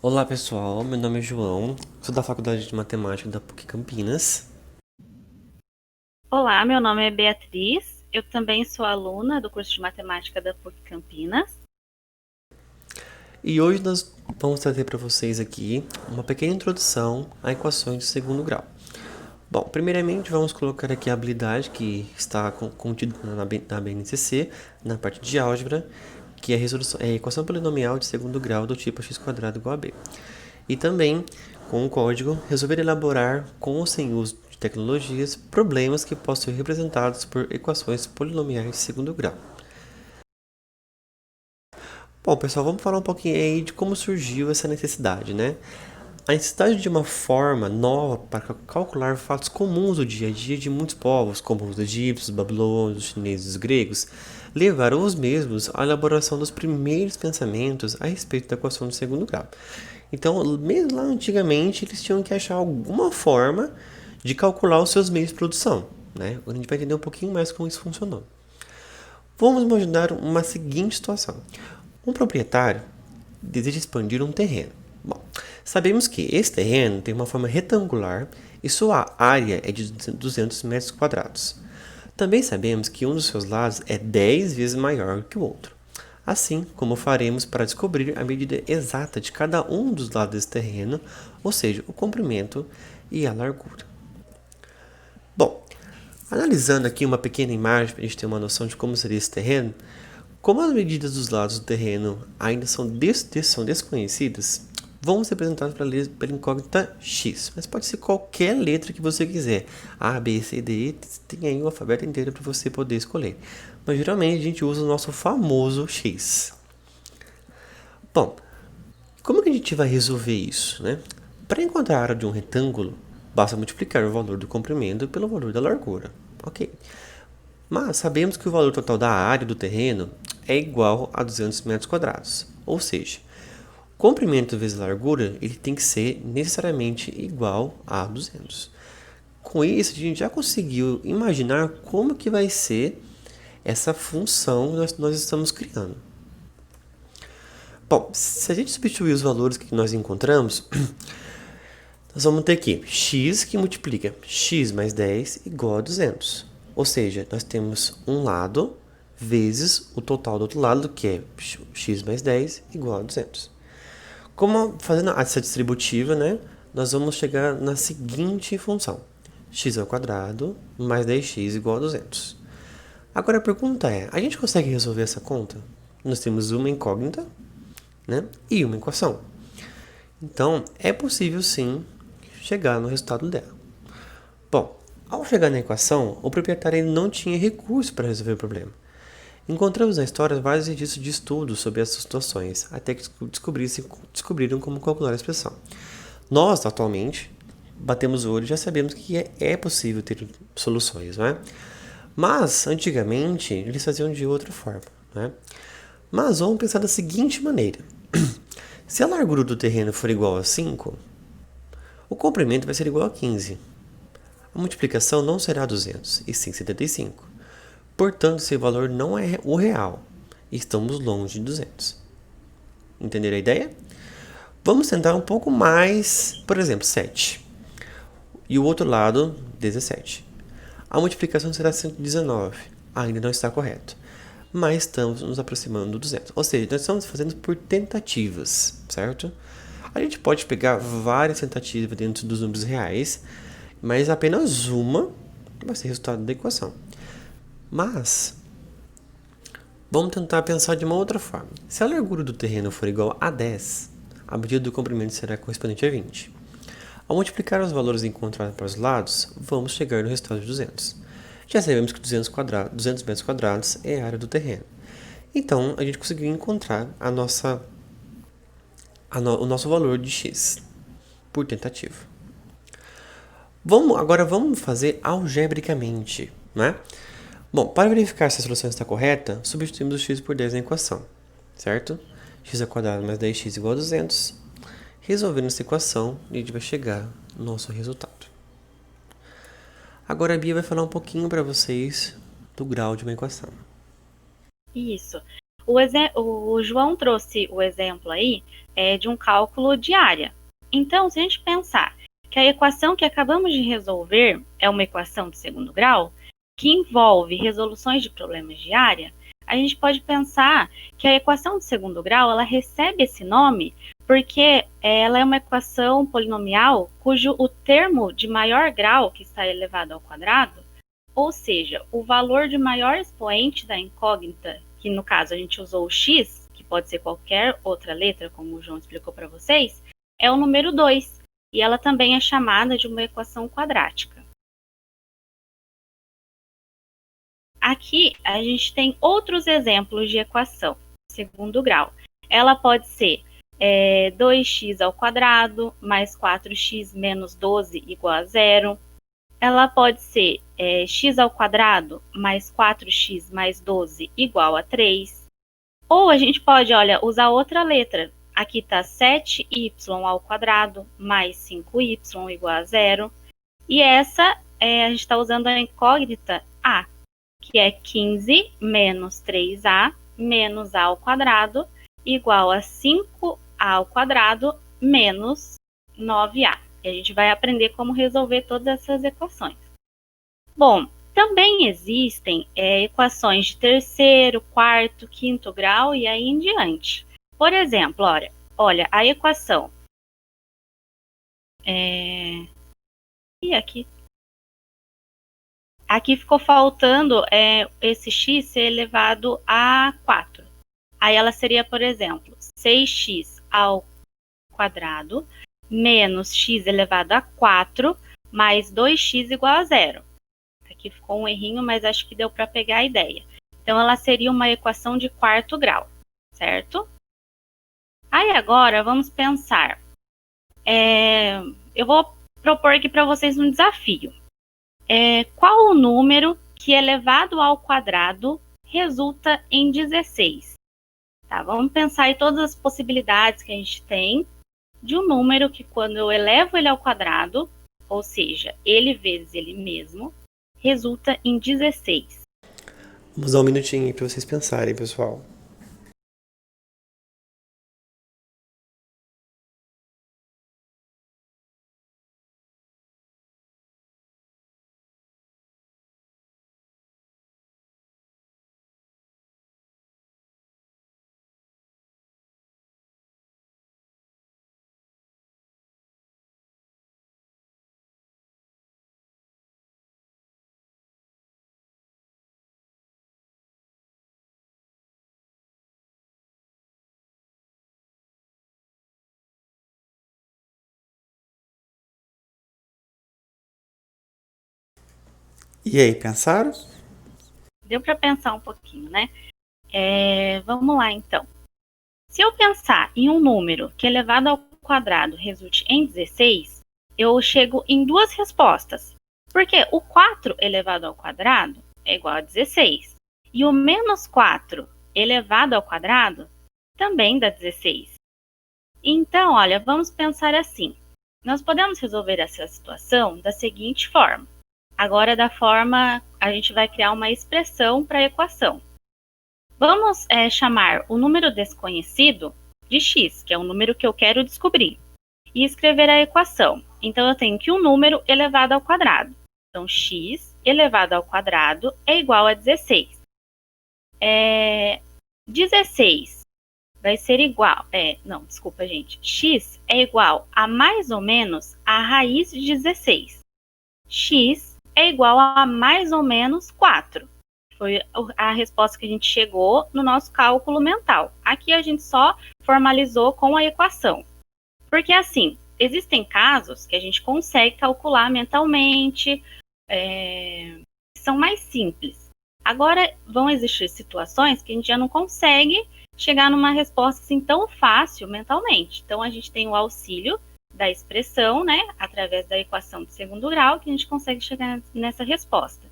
Olá pessoal, meu nome é João, sou da Faculdade de Matemática da PUC Campinas. Olá, meu nome é Beatriz. Eu também sou aluna do curso de matemática da PUC Campinas. E hoje nós vamos trazer para vocês aqui uma pequena introdução a equações de segundo grau. Bom, primeiramente vamos colocar aqui a habilidade que está contida na BNCC, na parte de álgebra, que é a equação polinomial de segundo grau do tipo x² igual a b. E também, com o código, resolver elaborar, com ou sem uso de tecnologias, problemas que possam ser representados por equações polinomiais de segundo grau. Bom, pessoal, vamos falar um pouquinho aí de como surgiu essa necessidade, né? A necessidade de uma forma nova para calcular fatos comuns do dia a dia de muitos povos, como os egípcios, os babilônios, os chineses e os gregos, levaram os mesmos à elaboração dos primeiros pensamentos a respeito da equação de segundo grau. Então, mesmo lá antigamente, eles tinham que achar alguma forma de calcular os seus meios de produção, né? Agora a gente vai entender um pouquinho mais como isso funcionou. Vamos imaginar uma seguinte situação. Um proprietário deseja expandir um terreno. Bom, sabemos que esse terreno tem uma forma retangular e sua área é de 200 metros quadrados. Também sabemos que um dos seus lados é 10 vezes maior que o outro. Assim como faremos para descobrir a medida exata de cada um dos lados desse terreno, ou seja, o comprimento e a largura. Bom, analisando aqui uma pequena imagem para a gente ter uma noção de como seria esse terreno, como as medidas dos lados do terreno ainda são desconhecidas, vamos representá-las pela incógnita x, mas pode ser qualquer letra que você quiser. A, B, C, D, E, tem aí o alfabeto inteiro para você poder escolher. Mas geralmente a gente usa o nosso famoso x. Bom, como que a gente vai resolver isso, né? Para encontrar a área de um retângulo, basta multiplicar o valor do comprimento pelo valor da largura. Ok. Mas sabemos que o valor total da área do terreno é igual a 200 metros quadrados. Ou seja, comprimento vezes largura ele tem que ser necessariamente igual a 200. Com isso, a gente já conseguiu imaginar como que vai ser essa função que nós estamos criando. Bom, se a gente substituir os valores que nós encontramos, nós vamos ter aqui x que multiplica x mais 10 igual a 200. Ou seja, nós temos um lado vezes o total do outro lado, que é x mais 10 igual a 200. Como fazendo essa distributiva, né, nós vamos chegar na seguinte função. X ao quadrado mais 10x igual a 200. Agora a pergunta é, a gente consegue resolver essa conta? Nós temos uma incógnita, né, e uma equação. Então, é possível sim chegar no resultado dela. Bom, ao chegar na equação, o proprietário não tinha recurso para resolver o problema. Encontramos na história vários registros de estudos sobre essas situações, até que descobriram como calcular a expressão. Nós, atualmente, batemos o olho e já sabemos que é possível ter soluções, não é? Mas, antigamente, eles faziam de outra forma, né? Mas vamos pensar da seguinte maneira. Se a largura do terreno for igual a 5, o comprimento vai ser igual a 15. A multiplicação não será 200, e sim 75. Portanto, esse valor não é o real. Estamos longe de 200. Entenderam a ideia? Vamos tentar um pouco mais, por exemplo, 7. E o outro lado, 17. A multiplicação será 119. Ainda não está correto. Mas estamos nos aproximando do 200. Ou seja, nós estamos fazendo por tentativas, certo? A gente pode pegar várias tentativas dentro dos números reais, mas apenas uma vai ser o resultado da equação. Mas, vamos tentar pensar de uma outra forma. Se a largura do terreno for igual a 10, a medida do comprimento será correspondente a 20. Ao multiplicar os valores encontrados para os lados, vamos chegar no resultado de 200. Já sabemos que 200 metros quadrados é a área do terreno. Então, a gente conseguiu encontrar o nosso valor de x por tentativa. Agora vamos fazer algebricamente, né? Bom, para verificar se a solução está correta, substituímos o x por 10 na equação, certo? X ao quadrado mais 10x igual a 200. Resolvendo essa equação, a gente vai chegar no nosso resultado. Agora a Bia vai falar um pouquinho para vocês do grau de uma equação. Isso. O João trouxe o exemplo aí de um cálculo de área. Então, se a gente pensar que a equação que acabamos de resolver é uma equação de segundo grau, que envolve resoluções de problemas de área, a gente pode pensar que a equação de segundo grau ela recebe esse nome porque ela é uma equação polinomial cujo o termo de maior grau, que está elevado ao quadrado, ou seja, o valor de maior expoente da incógnita, que no caso a gente usou o x, que pode ser qualquer outra letra, como o João explicou para vocês, é o número 2, e ela também é chamada de uma equação quadrática. Aqui a gente tem outros exemplos de equação de segundo grau. Ela pode ser 2x ao quadrado mais 4x menos 12 igual a zero. Ela pode ser x ao quadrado mais 4x mais 12 igual a 3. Ou a gente pode, usar outra letra. Aqui está 7y ao quadrado mais 5y igual a zero. E essa, a gente está usando a incógnita a, que é 15 menos 3a menos a ao quadrado igual a 5a ao quadrado menos 9a. E a gente vai aprender como resolver todas essas equações. Bom, também existem equações de terceiro, quarto, quinto grau e aí em diante. Por exemplo, olha a equação. E aqui ficou faltando esse x ser elevado a 4. Aí ela seria, por exemplo, 6x ao quadrado menos x elevado a 4 mais 2x igual a zero. Aqui ficou um errinho, mas acho que deu para pegar a ideia. Então, ela seria uma equação de quarto grau, certo? Aí agora, vamos pensar. Eu vou propor aqui para vocês um desafio. Qual o número que elevado ao quadrado resulta em 16? Tá, vamos pensar em todas as possibilidades que a gente tem de um número que quando eu elevo ele ao quadrado, ou seja, ele vezes ele mesmo, resulta em 16. Vamos dar um minutinho aí para vocês pensarem, pessoal. E aí, pensaram? Deu para pensar um pouquinho, né? Vamos lá, então. Se eu pensar em um número que elevado ao quadrado resulte em 16, eu chego em duas respostas. Porque o 4 elevado ao quadrado é igual a 16. E o menos 4 elevado ao quadrado também dá 16. Então, olha, vamos pensar assim. Nós podemos resolver essa situação da seguinte forma. Agora, a gente vai criar uma expressão para a equação. Vamos chamar o número desconhecido de x, que é o número que eu quero descobrir, e escrever a equação. Então, eu tenho que um número elevado ao quadrado. Então, x elevado ao quadrado é igual a 16. 16 vai ser igual... desculpa, gente. X é igual a mais ou menos a raiz de 16. X é igual a mais ou menos 4. Foi a resposta que a gente chegou no nosso cálculo mental. Aqui a gente só formalizou com a equação. Porque assim, existem casos que a gente consegue calcular mentalmente, são mais simples. Agora, vão existir situações que a gente já não consegue chegar numa resposta assim tão fácil mentalmente. Então, a gente tem o auxílio da expressão, né, através da equação de segundo grau, que a gente consegue chegar nessa resposta.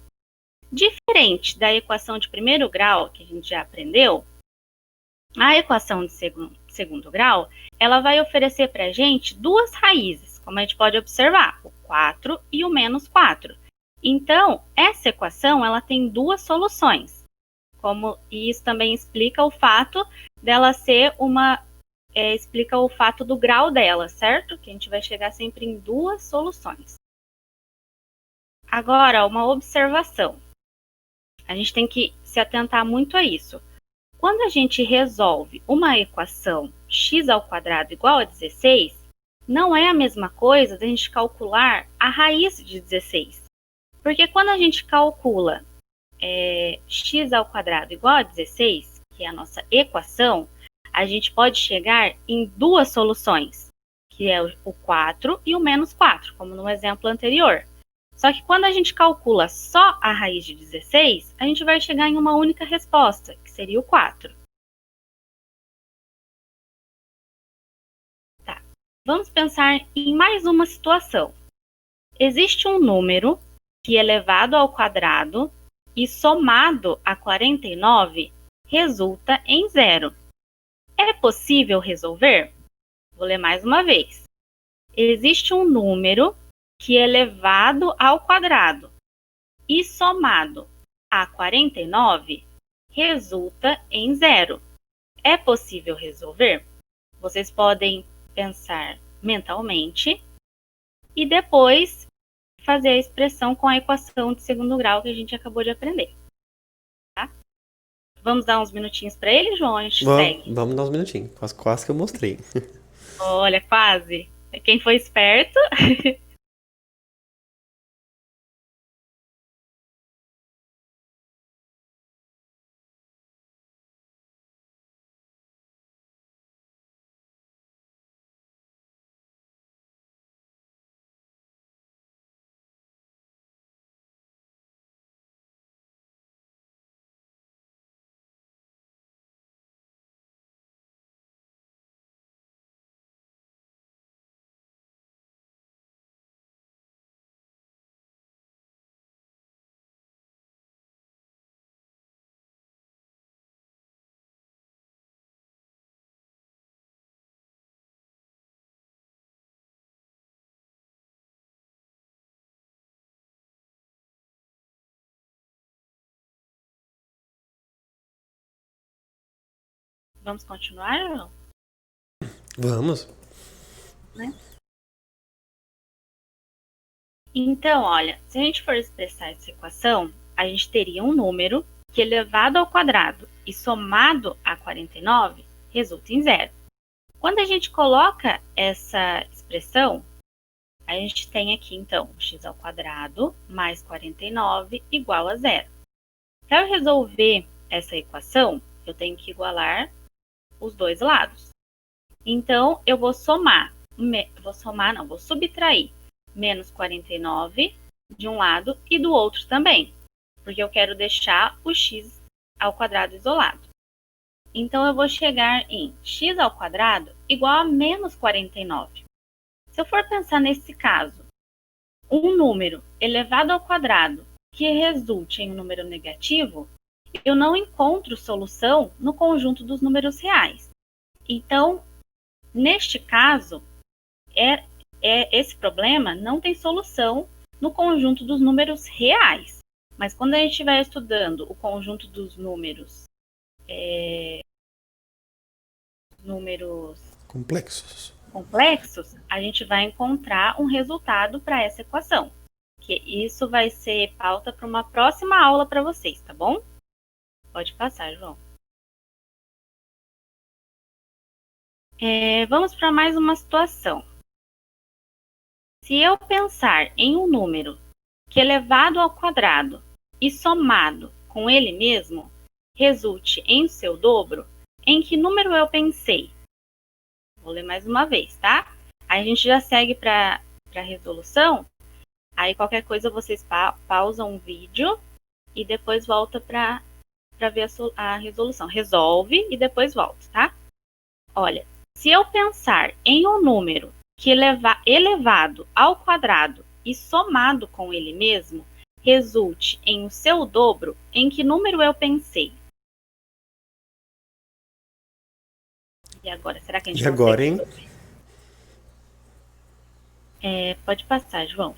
Diferente da equação de primeiro grau, que a gente já aprendeu, a equação de segundo grau, ela vai oferecer para a gente duas raízes, como a gente pode observar, o 4 e o menos 4. Então, essa equação ela tem duas soluções. E isso também explica o fato dela ser explica o fato do grau dela, certo? Que a gente vai chegar sempre em duas soluções. Agora, uma observação. A gente tem que se atentar muito a isso. Quando a gente resolve uma equação x² igual a 16, não é a mesma coisa da gente calcular a raiz de 16. Porque quando a gente calcula x² igual a 16, que é a nossa equação, a gente pode chegar em duas soluções, que é o 4 e o menos 4, como no exemplo anterior. Só que quando a gente calcula só a raiz de 16, a gente vai chegar em uma única resposta, que seria o 4. Tá. Vamos pensar em mais uma situação. Existe um número que elevado ao quadrado e somado a 49 resulta em 0. É possível resolver? Vou ler mais uma vez. Existe um número que elevado ao quadrado e somado a 49 resulta em 0. É possível resolver? Vocês podem pensar mentalmente e depois fazer a expressão com a equação de segundo grau que a gente acabou de aprender. Tá? Vamos dar uns minutinhos para ele, João? A gente segue. Vamos dar uns minutinhos. Quase que eu mostrei. Olha, quase. Quem foi esperto. Vamos continuar ou não? Vamos. Né? Então, olha, se a gente for expressar essa equação, a gente teria um número que elevado ao quadrado e somado a 49 resulta em 0. Quando a gente coloca essa expressão, a gente tem aqui, então, x² mais 49 igual a 0. Para eu resolver essa equação, eu tenho que igualar os dois lados. Então, eu vou subtrair menos 49 de um lado e do outro também, porque eu quero deixar o x² isolado. Então, eu vou chegar em x² igual a menos 49. Se eu for pensar nesse caso, um número elevado ao quadrado que resulte em um número negativo, eu não encontro solução no conjunto dos números reais. Então, neste caso, esse problema não tem solução no conjunto dos números reais. Mas quando a gente estiver estudando o conjunto dos números complexos, a gente vai encontrar um resultado para essa equação. Que isso vai ser pauta para uma próxima aula para vocês, tá bom? Pode passar, João. Vamos para mais uma situação. Se eu pensar em um número que elevado ao quadrado e somado com ele mesmo resulte em seu dobro, em que número eu pensei? Vou ler mais uma vez, tá? Aí a gente já segue para a resolução. Aí qualquer coisa vocês pausam o vídeo e depois volta para ver a resolução. Resolve e depois volta, tá? Olha, se eu pensar em um número que elevado ao quadrado e somado com ele mesmo resulte em o seu dobro, em que número eu pensei? E agora, será que a gente E agora, hein? Pode passar, João.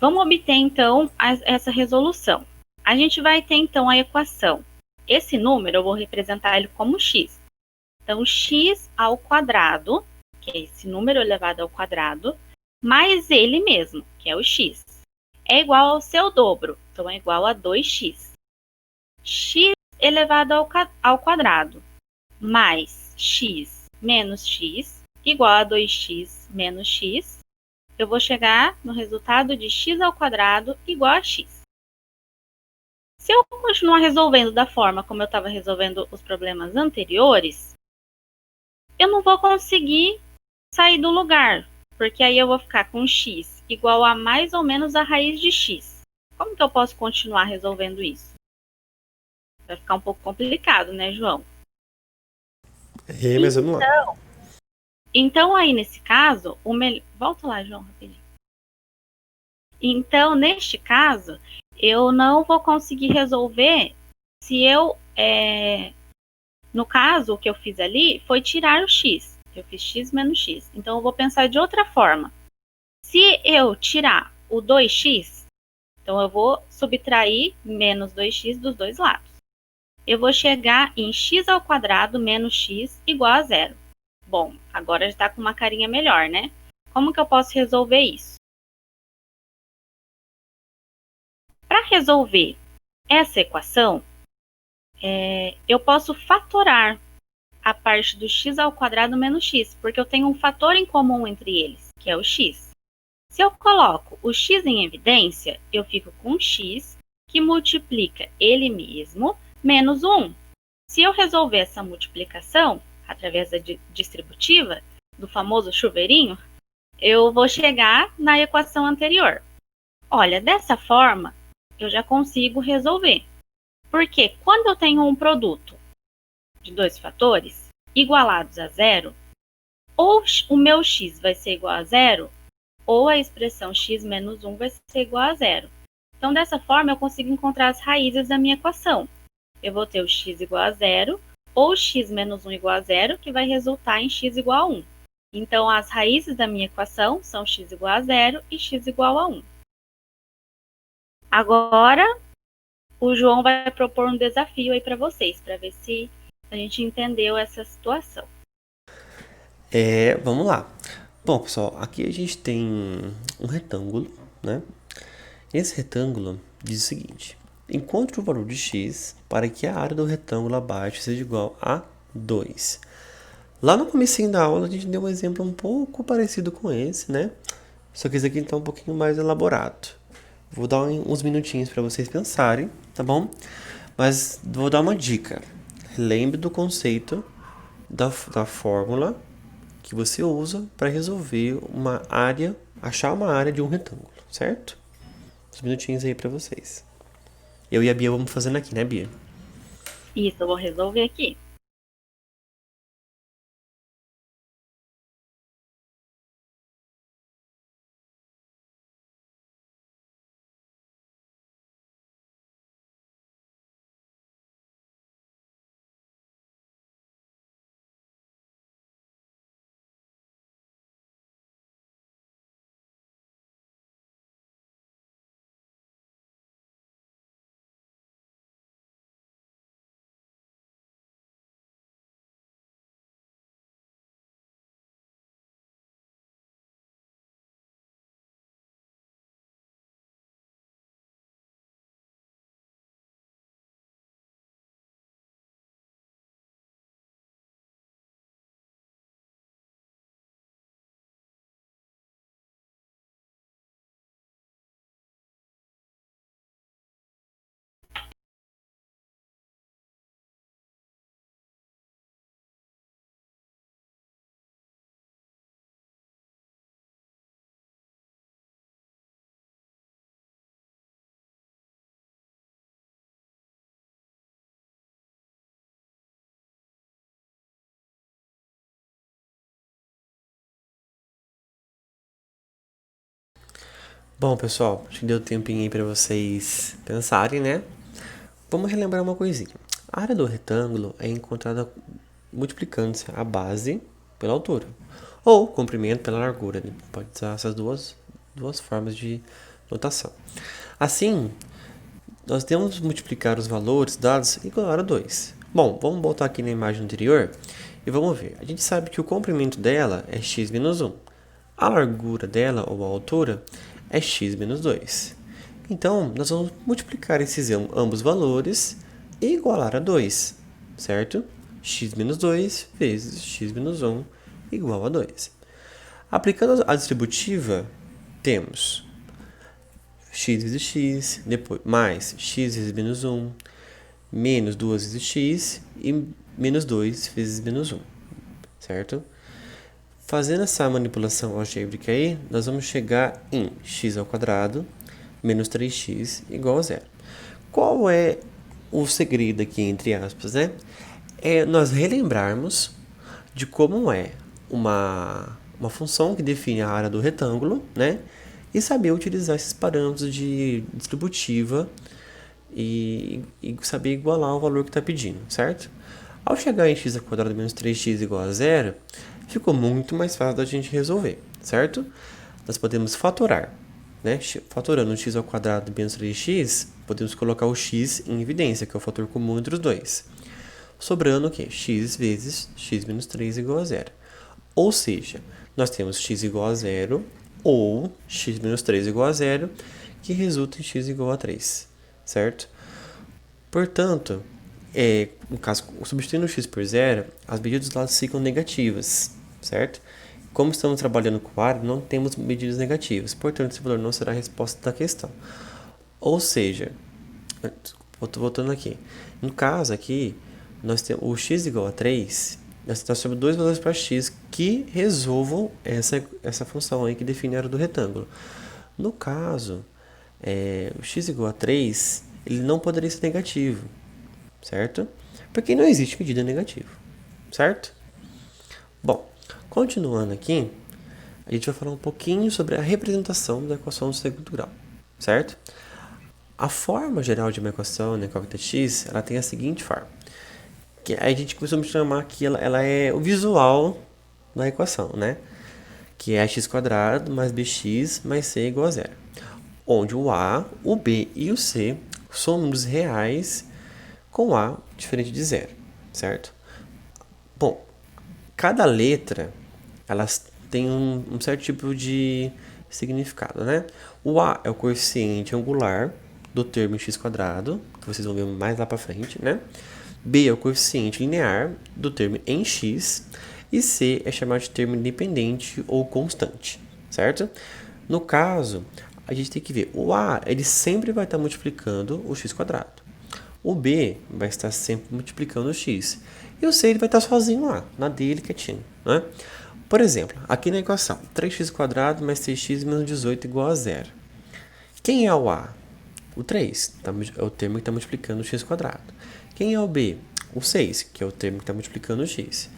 Vamos obter, então, essa resolução. a gente vai ter então a equação. Esse número eu vou representar ele como x. Então, x ao quadrado, que é esse número elevado ao quadrado, mais ele mesmo, que é o x, é igual ao seu dobro, então é igual a 2x. X elevado ao quadrado mais x menos x igual a 2x menos x. Eu vou chegar no resultado de x ao quadrado igual a x. Se eu continuar resolvendo da forma como eu estava resolvendo os problemas anteriores, eu não vou conseguir sair do lugar, porque aí eu vou ficar com x igual a mais ou menos a raiz de x. Como que eu posso continuar resolvendo isso? Vai ficar um pouco complicado, né, João? Mas vamos lá. Então, aí nesse caso, volta lá, João, rapidinho. Então, neste caso, eu não vou conseguir resolver se eu... No caso, o que eu fiz ali foi tirar o x. Eu fiz x menos x. Então, eu vou pensar de outra forma. Se eu tirar o 2x, então eu vou subtrair menos 2x dos dois lados. Eu vou chegar em x ao quadrado menos x igual a zero. Bom, agora já está com uma carinha melhor, né? Como que eu posso resolver isso? Para resolver essa equação, eu posso fatorar a parte do x ao quadrado menos x, porque eu tenho um fator em comum entre eles, que é o x. Se eu coloco o x em evidência, eu fico com x, que multiplica ele mesmo, menos 1. Se eu resolver essa multiplicação, através da distributiva, do famoso chuveirinho, eu vou chegar na equação anterior. Olha, dessa forma, eu já consigo resolver. Porque quando eu tenho um produto de dois fatores igualados a zero, ou o meu x vai ser igual a zero, ou a expressão x menos 1 vai ser igual a zero. Então, dessa forma, eu consigo encontrar as raízes da minha equação. Eu vou ter o x igual a zero, ou x menos 1 igual a zero, que vai resultar em x igual a 1. Então, as raízes da minha equação são x igual a zero e x igual a 1. Agora, o João vai propor um desafio aí para vocês, para ver se a gente entendeu essa situação. Vamos lá. Bom, pessoal, aqui a gente tem um retângulo, né? Esse retângulo diz o seguinte: encontre o valor de x para que a área do retângulo abaixo seja igual a 2. Lá no comecinho da aula a gente deu um exemplo um pouco parecido com esse, né? Só que esse aqui está um pouquinho mais elaborado. Vou dar uns minutinhos para vocês pensarem, tá bom? Mas vou dar uma dica. Lembre do conceito da fórmula que você usa para resolver uma área, achar uma área de um retângulo, certo? Uns minutinhos aí para vocês. Eu e a Bia vamos fazendo aqui, né, Bia? Isso, eu vou resolver aqui. Bom, pessoal, acho que deu tempinho aí para vocês pensarem, né? Vamos relembrar uma coisinha. A área do retângulo é encontrada multiplicando-se a base pela altura, ou o comprimento pela largura, né? Pode usar essas duas formas de notação. Assim, nós temos que multiplicar os valores dados igual a 2. Bom, vamos voltar aqui na imagem anterior e vamos ver. A gente sabe que o comprimento dela é x menos 1. A largura dela, ou a altura, é x menos 2. Então, nós vamos multiplicar esses ambos valores e igualar a 2, certo? X menos 2 vezes x menos 1 igual a 2. Aplicando a distributiva, temos x vezes x, depois mais x vezes menos 1, menos 2 vezes x e menos 2 vezes menos 1, certo? Fazendo essa manipulação algébrica aí, nós vamos chegar em x ao quadrado menos 3x igual a zero. Qual é o segredo aqui, entre aspas, né? É nós relembrarmos de como é uma função que define a área do retângulo, né? E saber utilizar esses parâmetros de distributiva e saber igualar o valor que está pedindo, certo? Ao chegar em x ao quadrado menos 3x igual a zero, ficou muito mais fácil da gente resolver, certo? Nós podemos fatorar, né? Fatorando x ao quadrado menos 3x, podemos colocar o x em evidência, que é o fator comum entre os dois. Sobrando o quê? X vezes x menos 3 igual a zero. Ou seja, nós temos x igual a zero ou x menos 3 igual a zero, que resulta em x igual a 3, certo? Portanto, no caso, substituindo o x por zero, as medidas dos lados ficam negativas, certo? Como estamos trabalhando com área, não temos medidas negativas, portanto, esse valor não será a resposta da questão. Ou seja, voltando aqui, no caso aqui, nós temos o x igual a 3, nós temos dois valores para x que resolvam essa função aí que define a área do retângulo. No caso, o x igual a 3, ele não poderia ser negativo, certo? Porque não existe medida negativa, certo? Bom, continuando aqui, a gente vai falar um pouquinho sobre a representação da equação do segundo grau, certo? A forma geral de uma equação na incógnita x, ela tem a seguinte forma. Que a gente costuma chamar que ela é o visual da equação, né? Que é x quadrado mais bx mais c igual a zero. Onde o a, o b e o c são números reais com a diferente de zero, certo? Bom, cada letra, elas têm um certo tipo de significado, né? O a é o coeficiente angular do termo x quadrado, que vocês vão ver mais lá para frente, né? B é o coeficiente linear do termo em x e C é chamado de termo independente ou constante, certo? No caso, a gente tem que ver, o A ele sempre vai estar multiplicando o x quadrado. O B vai estar sempre multiplicando o x. E o C ele vai estar sozinho lá, na dele quietinho, né? Por exemplo, aqui na equação, 3x quadrado mais 6x menos 18 igual a zero. Quem é o A? O 3, é o termo que está multiplicando o x quadrado. Quem é o B? O 6, que é o termo que está multiplicando o x.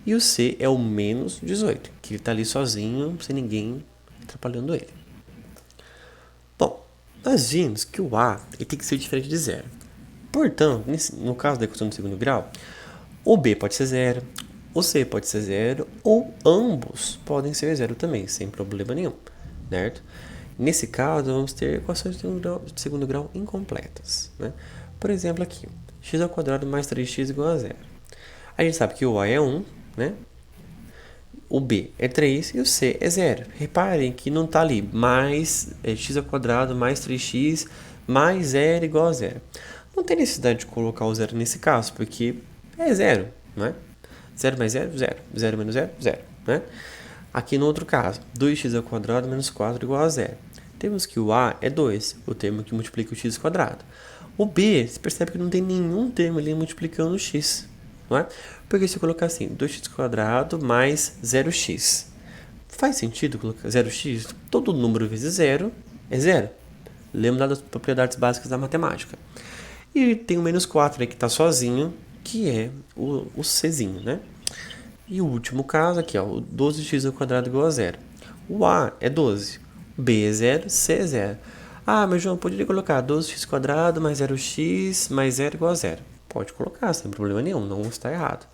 E o C é o menos 18, que ele está ali sozinho, sem ninguém atrapalhando ele. Bom, nós vimos que o A ele tem que ser diferente de zero. Portanto, no caso da equação do segundo grau, o B pode ser zero, o C pode ser zero, ou ambos podem ser zero também, sem problema nenhum, certo? Nesse caso, vamos ter equações de segundo grau incompletas, né? Por exemplo, aqui, x ao quadrado mais 3x igual a zero. A gente sabe que o A é 1, né? O B é 3 e o C é 0. Reparem que não está ali mais x ao quadrado mais 3x mais 0 igual a 0. Não tem necessidade de colocar o 0 nesse caso, porque é 0, né? 0 mais 0, 0. 0 menos 0, 0, né? Aqui no outro caso, 2x ao quadrado menos 4 igual a 0. Temos que o A é 2, o termo que multiplica o x quadrado. O B, você percebe que não tem nenhum termo ali multiplicando o x, não é? Porque se eu colocar assim, 2x quadrado mais 0x. Faz sentido colocar 0x? Todo número vezes 0 é 0. Lembra das propriedades básicas da matemática. E tem o menos 4 aí que está sozinho, que é o Czinho, né? E o último caso aqui, ó, o 12x ao quadrado igual a 0. O A é 12, B é 0, C é 0. Ah, mas João, poderia colocar 12x quadrado mais 0x mais 0 igual a 0. Pode colocar, sem problema nenhum, não está errado.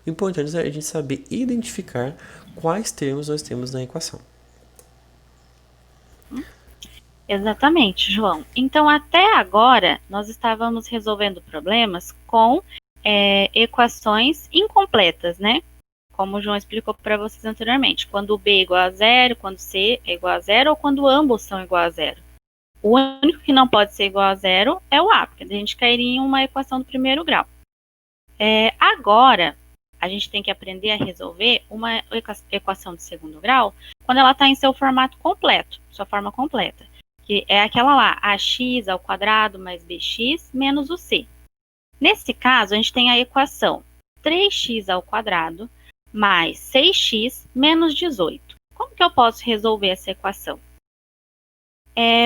O importante é a gente saber identificar quais termos nós temos na equação. Exatamente, João. Então, até agora, nós estávamos resolvendo problemas com equações incompletas, né? Como o João explicou para vocês anteriormente. Quando B é igual a zero, quando C é igual a zero, ou quando ambos são igual a zero. O único que não pode ser igual a zero é o A, porque a gente cairia em uma equação do primeiro grau. Agora, a gente tem que aprender a resolver uma equação de segundo grau quando ela está em seu formato completo, sua forma completa, que é aquela lá, ax ao quadrado mais bx menos o c. Nesse caso, a gente tem a equação 3x ao quadrado mais 6x menos 18. Como que eu posso resolver essa equação?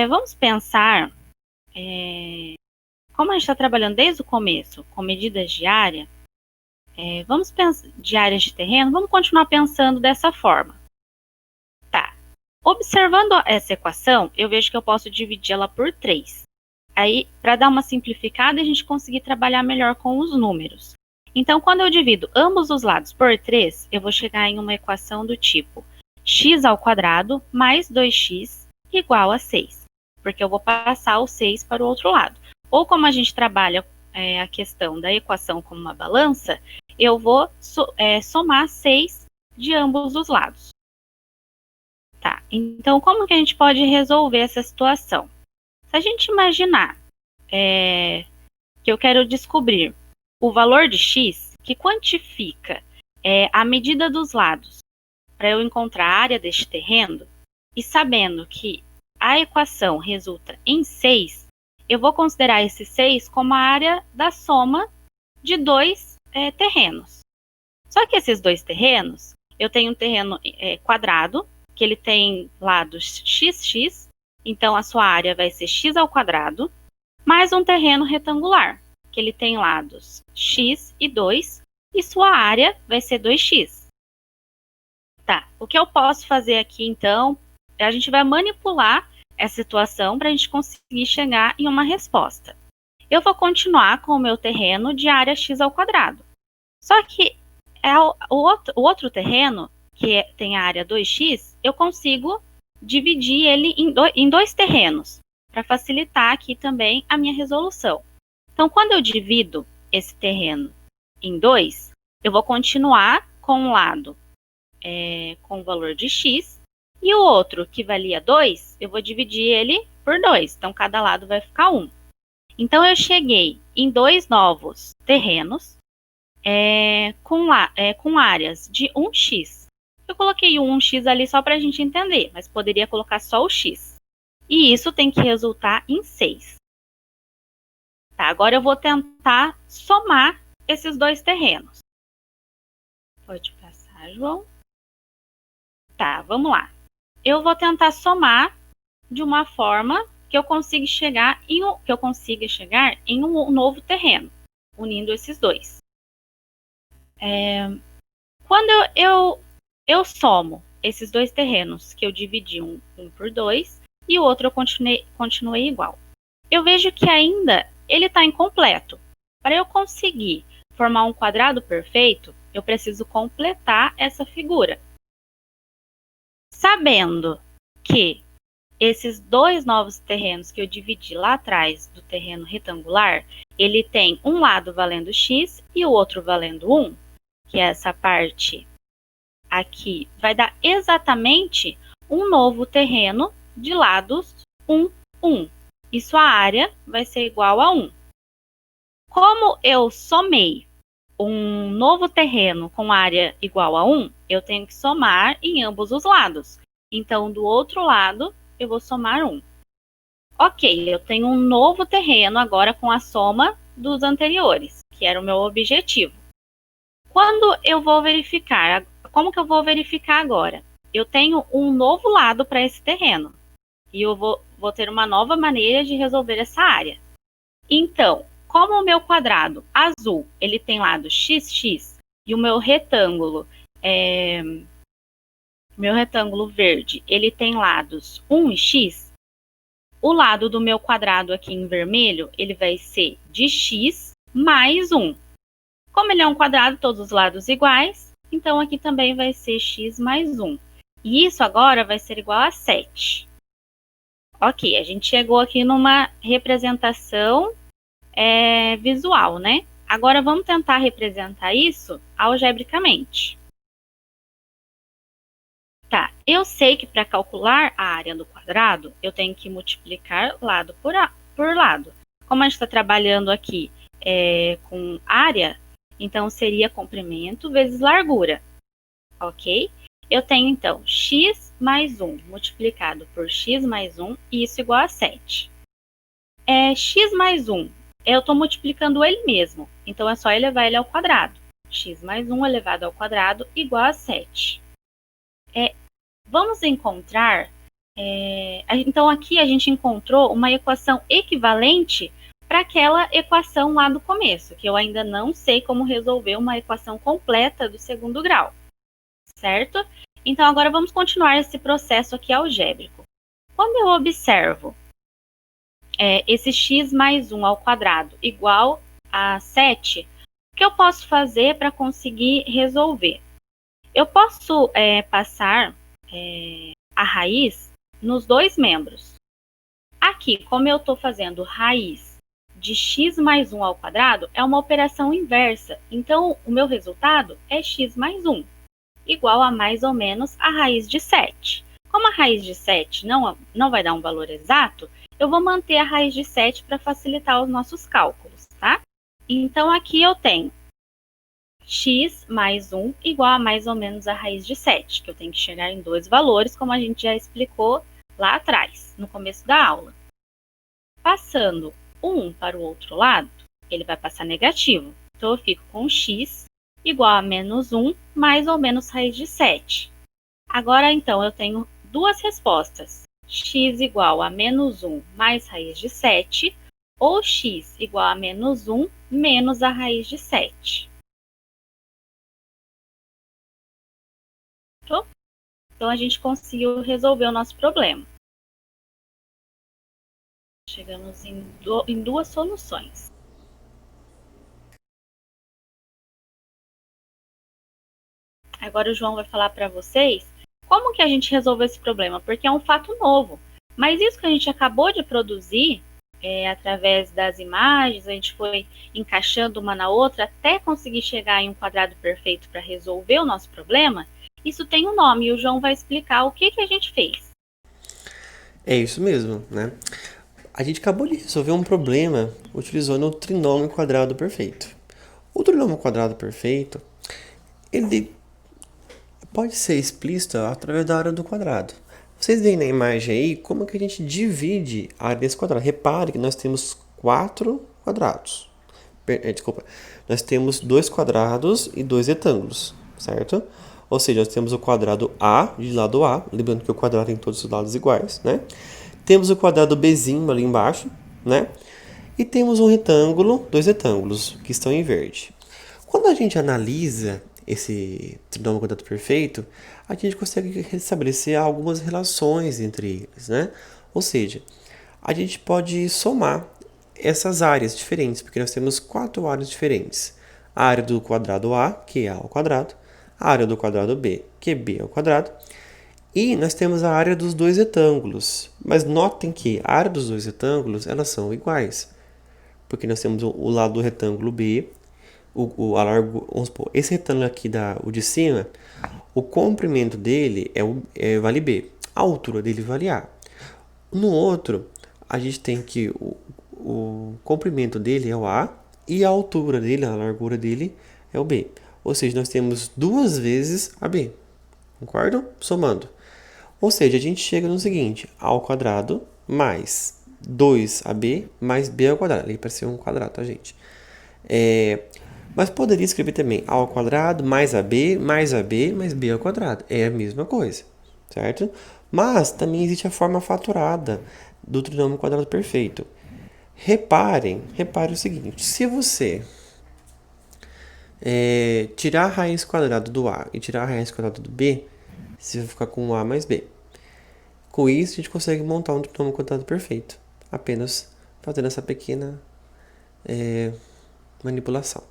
Vamos pensar, como a gente está trabalhando desde o começo com medidas de área, vamos pensar de áreas de terreno, vamos continuar pensando dessa forma. Tá. Observando essa equação, eu vejo que eu posso dividir ela por 3. Aí, para dar uma simplificada, a gente conseguir trabalhar melhor com os números. Então, quando eu divido ambos os lados por 3, eu vou chegar em uma equação do tipo x ao quadrado mais 2x igual a 6. Porque eu vou passar o 6 para o outro lado. Ou como a gente trabalha a questão da equação como uma balança, eu vou somar 6 de ambos os lados. Tá, então como que a gente pode resolver essa situação? Se a gente imaginar que eu quero descobrir o valor de x, que quantifica a medida dos lados, para eu encontrar a área deste terreno, e sabendo que a equação resulta em 6, eu vou considerar esse 6 como a área da soma de dois terrenos. Só que esses dois terrenos, eu tenho um terreno quadrado, que ele tem lados xx, então a sua área vai ser x ao quadrado, mais um terreno retangular, que ele tem lados x e 2, e sua área vai ser 2x. Tá, o que eu posso fazer aqui então, a gente vai manipular essa situação para a gente conseguir chegar em uma resposta. Eu vou continuar com o meu terreno de área x ao quadrado. Só que o outro terreno, que tem a área 2x, eu consigo dividir ele em dois terrenos, para facilitar aqui também a minha resolução. Então, quando eu divido esse terreno em 2, eu vou continuar com um lado com o valor de x, e o outro, que valia 2, eu vou dividir ele por 2. Então, cada lado vai ficar 1. Então, eu cheguei em dois novos terrenos com áreas de 1x. Eu coloquei o 1x ali só para a gente entender, mas poderia colocar só o x. E isso tem que resultar em 6. Tá, agora eu vou tentar somar esses dois terrenos. Pode passar, João. Tá, vamos lá. Eu vou tentar somar de uma forma que eu consiga chegar em um novo terreno, unindo esses dois. Quando eu somo esses dois terrenos, que eu dividi um por 2 e o outro eu continuei igual, eu vejo que ainda ele está incompleto. Para eu conseguir formar um quadrado perfeito, eu preciso completar essa figura. Sabendo que esses dois novos terrenos que eu dividi lá atrás do terreno retangular, ele tem um lado valendo x e o outro valendo 1, que é essa parte aqui, vai dar exatamente um novo terreno de lados 1, 1. E sua área vai ser igual a 1. Como eu somei um novo terreno com área igual a 1, eu tenho que somar em ambos os lados. Então, do outro lado, eu vou somar 1. Ok, eu tenho um novo terreno agora com a soma dos anteriores, que era o meu objetivo. Quando eu vou verificar, como que eu vou verificar agora? Eu tenho um novo lado para esse terreno. E eu vou ter uma nova maneira de resolver essa área. Então, como o meu quadrado azul, ele tem lado xx, e o meu retângulo verde, ele tem lados 1 e x, o lado do meu quadrado aqui em vermelho, ele vai ser de x mais 1. Como ele é um quadrado, todos os lados iguais, então aqui também vai ser x mais 1. E isso agora vai ser igual a 7. Ok, a gente chegou aqui numa representação visual, né? Agora vamos tentar representar isso algebricamente. Tá, eu sei que para calcular a área do quadrado, eu tenho que multiplicar lado por lado. Como a gente está trabalhando aqui com área, então seria comprimento vezes largura, ok? Eu tenho, então, x mais 1 multiplicado por x mais 1, e isso igual a 7. X mais 1, eu estou multiplicando ele mesmo, então é só elevar ele ao quadrado. X mais 1 elevado ao quadrado igual a 7. Vamos encontrar... então, aqui a gente encontrou uma equação equivalente para aquela equação lá do começo, que eu ainda não sei como resolver uma equação completa do segundo grau, certo? Então, agora vamos continuar esse processo aqui algébrico. Quando eu observo esse x mais 1 ao quadrado igual a 7, o que eu posso fazer para conseguir resolver? Eu posso passar a raiz nos dois membros. Aqui, como eu estou fazendo raiz de x mais 1 ao quadrado, é uma operação inversa. Então, o meu resultado é x mais 1, igual a mais ou menos a raiz de 7. Como a raiz de 7 não vai dar um valor exato, eu vou manter a raiz de 7 para facilitar os nossos cálculos, tá? Então, aqui eu tenho x mais 1 igual a mais ou menos a raiz de 7, que eu tenho que chegar em dois valores, como a gente já explicou lá atrás, no começo da aula. Passando um para o outro lado, ele vai passar negativo. Então, eu fico com x igual a menos 1 mais ou menos raiz de 7. Agora, então, eu tenho duas respostas. X igual a menos 1 mais raiz de 7, ou x igual a menos 1 menos a raiz de 7. Então, a gente conseguiu resolver o nosso problema. Chegamos em duas soluções. Agora o João vai falar para vocês como que a gente resolveu esse problema, porque é um fato novo. Mas isso que a gente acabou de produzir, através das imagens, a gente foi encaixando uma na outra até conseguir chegar em um quadrado perfeito para resolver o nosso problema, isso tem um nome e o João vai explicar o que a gente fez. É isso mesmo, né? A gente acabou de resolver um problema utilizando o trinômio quadrado perfeito. O trinômio quadrado perfeito, ele pode ser explícito através da área do quadrado. Vocês veem na imagem aí como que a gente divide a área desse quadrado. Repare que nós temos 4 quadrados. Nós temos 2 quadrados e 2 retângulos, certo? Ou seja, nós temos o quadrado A de lado A, lembrando que o quadrado tem todos os lados iguais, né? Temos o quadrado Bzinho ali embaixo, né? E temos um retângulo, 2 retângulos, que estão em verde. Quando a gente analisa esse trinômio quadrado perfeito, a gente consegue estabelecer algumas relações entre eles, né? Ou seja, a gente pode somar essas áreas diferentes, porque nós temos 4 áreas diferentes. A área do quadrado A, que é A ao quadrado, a área do quadrado B, que é B ao quadrado, e nós temos a área dos dois retângulos. Mas notem que a área dos dois retângulos, elas são iguais, porque nós temos o lado do retângulo B, vamos supor, esse retângulo aqui, o de cima, o comprimento dele vale B, a altura dele vale A. No outro, a gente tem que o comprimento dele é o A e a altura dele, a largura dele é o B. Ou seja, nós temos 2 vezes AB, concordo? Somando. Ou seja, a gente chega no seguinte, A ao quadrado mais 2AB mais B ao quadrado. Ali parece um quadrado, tá, gente? Mas poderia escrever também A ao quadrado mais AB mais B ao quadrado. É a mesma coisa, certo? Mas também existe a forma fatorada do trinômio quadrado perfeito. Repare o seguinte, se você tirar a raiz quadrada do A e tirar a raiz quadrada do B, você vai ficar com A mais B. Com isso, a gente consegue montar um trinômio quadrado perfeito, apenas fazendo essa pequena manipulação.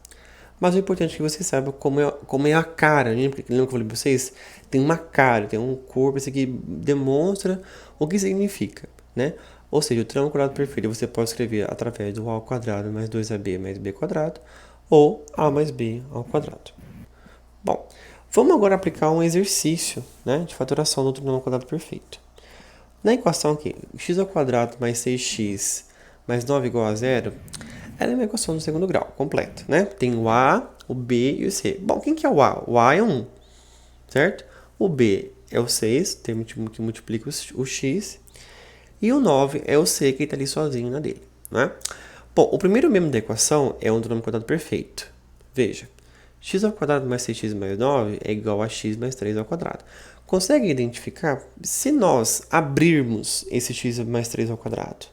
Mas o importante é que você saiba como é a cara. Lembra que eu falei para vocês? Tem uma cara, tem um corpo, isso aqui demonstra o que significa. né? Ou seja, o triângulo quadrado perfeito você pode escrever através do a ao quadrado mais 2ab mais b quadrado, ou a mais b ao quadrado. Bom, vamos agora aplicar um exercício, né, de fatoração do triângulo quadrado perfeito. Na equação aqui, x ao quadrado mais 6x mais 9 igual a zero, ela é uma equação do segundo grau, completa, né? Tem o a, o b e o c. Bom, quem que é o a? O a é 1, certo? O b é o 6, termo que multiplica o x, e o 9 é o c que está ali sozinho na dele, né? Bom, o primeiro membro da equação é um triângulo quadrado perfeito. Veja, x ao quadrado mais 6x mais 9 é igual a x mais 3 ao quadrado. Consegue identificar se nós abrirmos esse x mais 3 ao quadrado?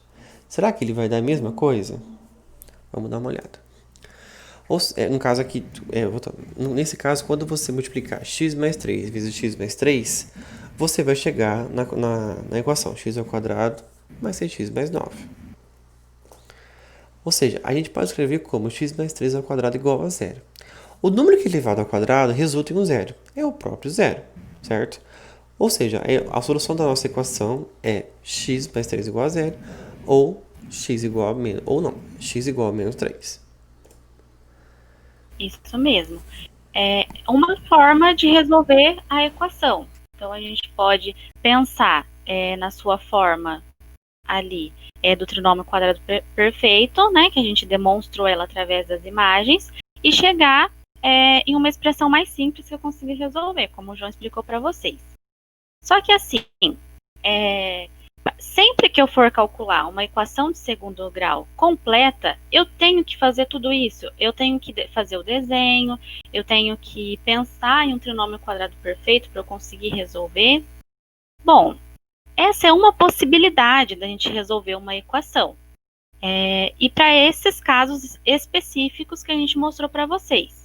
Será que ele vai dar a mesma coisa? Vamos dar uma olhada. No caso aqui, nesse caso, quando você multiplicar x mais 3 vezes x mais 3, você vai chegar na equação x ao quadrado mais 6x mais 9. Ou seja, a gente pode escrever como x mais 3 ao quadrado igual a zero. O número que é elevado ao quadrado resulta em um zero. É o próprio zero, certo? Ou seja, a solução da nossa equação é x mais 3 igual a zero, ou x igual a menos, ou não, x igual a menos 3. Isso mesmo. É uma forma de resolver a equação. Então, a gente pode pensar na sua forma ali do trinômio quadrado perfeito, né, que a gente demonstrou ela através das imagens, e chegar em uma expressão mais simples que eu consegui resolver, como o João explicou para vocês. Só que assim, sempre que eu for calcular uma equação de segundo grau completa, eu tenho que fazer tudo isso. Eu tenho que fazer o desenho, eu tenho que pensar em um trinômio quadrado perfeito para eu conseguir resolver. Bom, essa é uma possibilidade da gente resolver uma equação. E para esses casos específicos que a gente mostrou para vocês.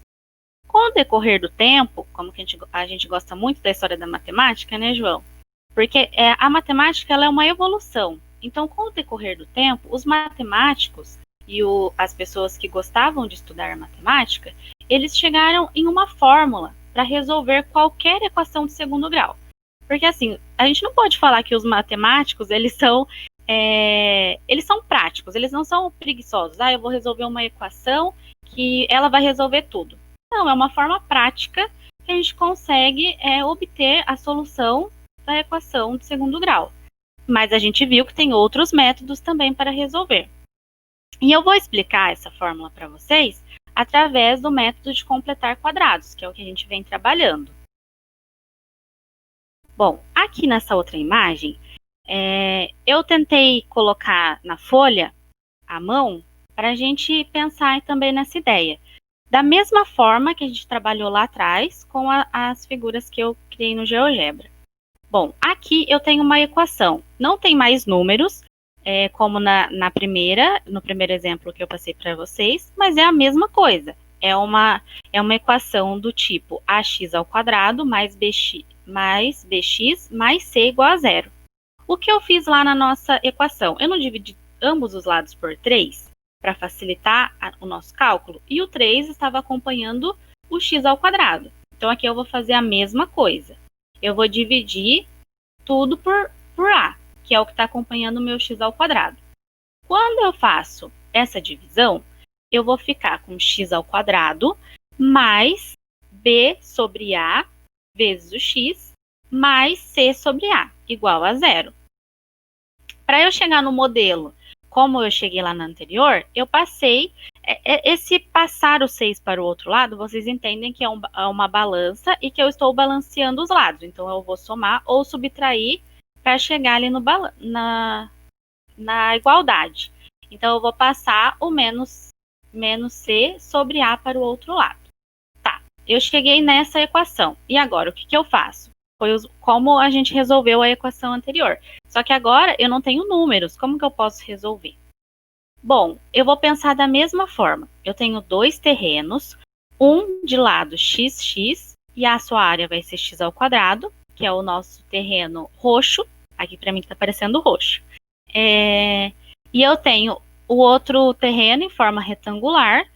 Com o decorrer do tempo, como que a gente gosta muito da história da matemática, né, João? Porque a matemática ela é uma evolução. Então, com o decorrer do tempo, os matemáticos e as pessoas que gostavam de estudar matemática, eles chegaram em uma fórmula para resolver qualquer equação de segundo grau. Porque, assim, a gente não pode falar que os matemáticos, eles são práticos, eles não são preguiçosos. Eu vou resolver uma equação que ela vai resolver tudo. Não, é uma forma prática que a gente consegue obter a solução da equação de segundo grau. Mas a gente viu que tem outros métodos também para resolver. E eu vou explicar essa fórmula para vocês através do método de completar quadrados, que é o que a gente vem trabalhando. Bom, aqui nessa outra imagem, eu tentei colocar na folha à mão para a gente pensar também nessa ideia. Da mesma forma que a gente trabalhou lá atrás com as figuras que eu criei no GeoGebra. Bom, aqui eu tenho uma equação. Não tem mais números, como no primeiro exemplo que eu passei para vocês, mas é a mesma coisa. É uma equação do tipo ax ao quadrado mais bx mais c igual a zero. O que eu fiz lá na nossa equação? Eu não dividi ambos os lados por 3 para facilitar o nosso cálculo, e o 3 estava acompanhando o x ao quadrado. Então, aqui eu vou fazer a mesma coisa. Eu vou dividir tudo por a, que é o que está acompanhando o meu x ao quadrado. Quando eu faço essa divisão, eu vou ficar com x ao quadrado mais b sobre a vezes o x mais c sobre a, igual a zero. Para eu chegar no modelo, como eu cheguei lá na anterior, eu passei, esse passar o 6 para o outro lado, vocês entendem que é uma balança e que eu estou balanceando os lados. Então, eu vou somar ou subtrair para chegar ali na igualdade. Então, eu vou passar o menos c sobre a para o outro lado. Tá, eu cheguei nessa equação. E agora, o que eu faço? Foi como a gente resolveu a equação anterior. Só que agora eu não tenho números. Como que eu posso resolver? Bom, eu vou pensar da mesma forma. Eu tenho dois terrenos, um de lado xx, e a sua área vai ser x ao quadrado, que é o nosso terreno roxo. Aqui para mim está aparecendo roxo. E eu tenho o outro terreno em forma retangular,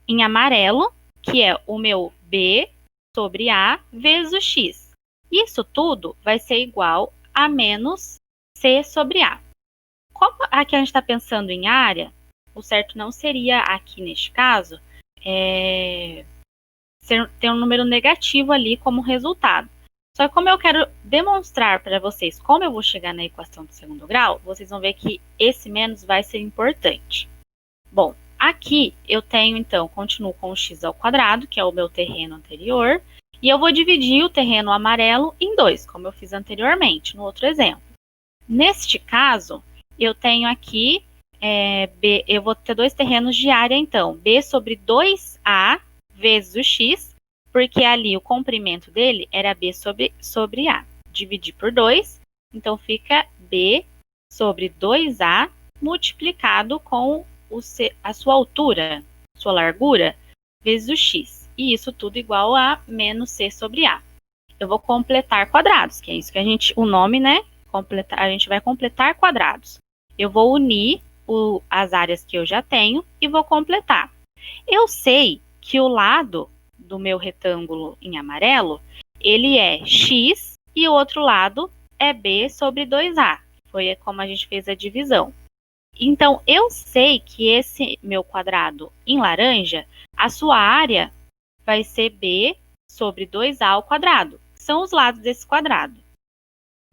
em amarelo, que é o meu b sobre a vezes o x. Isso tudo vai ser igual a menos c sobre a. como aqui a gente está pensando em área, o certo não seria aqui neste caso ter um número negativo ali como resultado. Só que como eu quero demonstrar para vocês como eu vou chegar na equação do segundo grau, vocês vão ver que esse menos vai ser importante. Bom, aqui eu tenho, então, continuo com o x ao quadrado, que é o meu terreno anterior, e eu vou dividir o terreno amarelo em 2, como eu fiz anteriormente, no outro exemplo. Neste caso, eu tenho aqui, eu vou ter 2 terrenos de área, então, b sobre 2a vezes o x, porque ali o comprimento dele era b sobre a. Dividir por 2, então fica b sobre 2a multiplicado com a sua altura, sua largura, vezes o x. E isso tudo igual a menos c sobre a. Eu vou completar quadrados, que é isso que o nome, né? A gente vai completar quadrados. Eu vou unir as áreas que eu já tenho e vou completar. Eu sei que o lado do meu retângulo em amarelo, ele é x e o outro lado é b sobre 2a. Foi como a gente fez a divisão. Então, eu sei que esse meu quadrado em laranja, a sua área vai ser b sobre 2a ao quadrado. São os lados desse quadrado.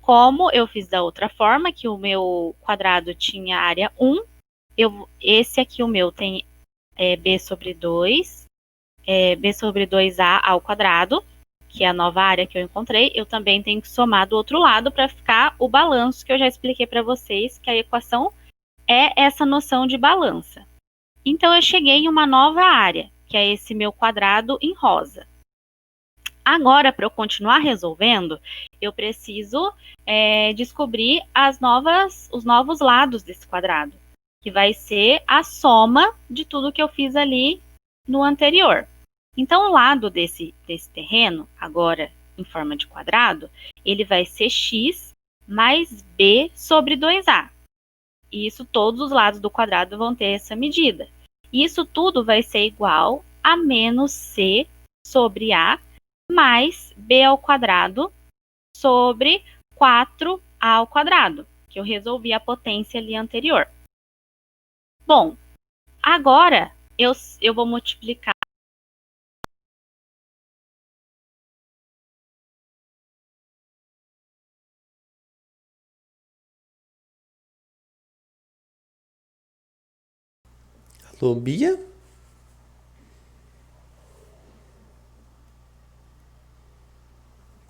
Como eu fiz da outra forma, que o meu quadrado tinha área 1, esse aqui, o meu, tem b sobre 2, b sobre 2a ao quadrado, que é a nova área que eu encontrei. Eu também tenho que somar do outro lado para ficar o balanço, que eu já expliquei para vocês, que a equação é essa noção de balança. Então, eu cheguei em uma nova área, que é esse meu quadrado em rosa. Agora, para eu continuar resolvendo, eu preciso descobrir os novos lados desse quadrado, que vai ser a soma de tudo que eu fiz ali no anterior. Então, o lado desse terreno, agora em forma de quadrado, ele vai ser x mais b sobre 2a. E isso, todos os lados do quadrado vão ter essa medida. Isso tudo vai ser igual a menos c sobre a mais b ao quadrado sobre 4a ao quadrado, que eu resolvi a potência ali anterior. Bom, agora eu vou multiplicar Alô, Bia?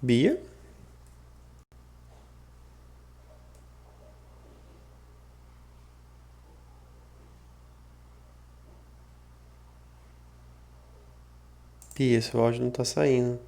Bia? Bia, seu áudio não tá saindo.